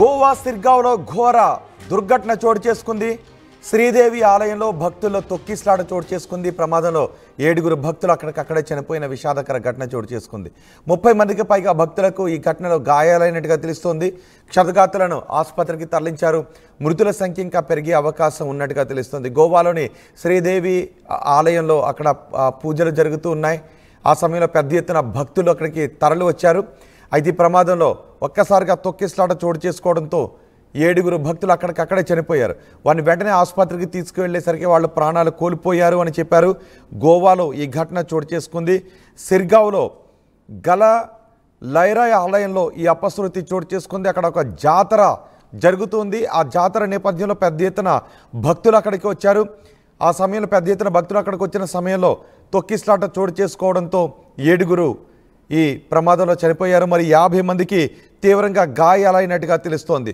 గోవా సిర్గావ్లో ఘోర దుర్ఘటన చోటు చేసుకుంది. శ్రీదేవి ఆలయంలో భక్తుల్లో తొక్కిసలాట చోటు చేసుకుంది. ప్రమాదంలో 7 భక్తులు అక్కడికక్కడే చనిపోయిన విషాదకర ఘటన చోటు చేసుకుంది. 30 మందికి పైగా భక్తులకు ఈ ఘటనలో గాయాలైనట్టుగా తెలుస్తోంది. క్షతగాతులను ఆసుపత్రికి తరలించారు. మృతుల సంఖ్య ఇంకా పెరిగే అవకాశం ఉన్నట్టుగా తెలుస్తోంది. గోవాలోని శ్రీదేవి ఆలయంలో అక్కడ పూజలు జరుగుతూ ఉన్నాయి. ఆ సమయంలో పెద్ద ఎత్తున భక్తులు అక్కడికి తరలి వచ్చారు. అయితే ఈ ప్రమాదంలో ఒక్కసారిగా తొక్కిసలాట చోటు చేసుకోవడంతో 7 భక్తులు అక్కడికక్కడే చనిపోయారు. వారిని వెంటనే ఆసుపత్రికి తీసుకువెళ్లేసరికి వాళ్ళు ప్రాణాలు కోల్పోయారు అని చెప్పారు. గోవాలో ఈ ఘటన చోటు చేసుకుంది. సిర్గావ్లో గల లైరాయ్ ఆలయంలో ఈ అపశృతి చోటు చేసుకుంది. అక్కడ ఒక జాతర జరుగుతుంది. ఆ జాతర నేపథ్యంలో పెద్ద ఎత్తున భక్తులు అక్కడికి వచ్చారు. ఆ సమయంలో పెద్ద ఎత్తున భక్తులు అక్కడికి వచ్చిన సమయంలో తొక్కిసలాట చోటు చేసుకోవడంతో 7 ఈ ప్రమాదంలో చనిపోయారు. మరి 50 మందికి తీవ్రంగా గాయాలైనట్టుగా తెలుస్తోంది.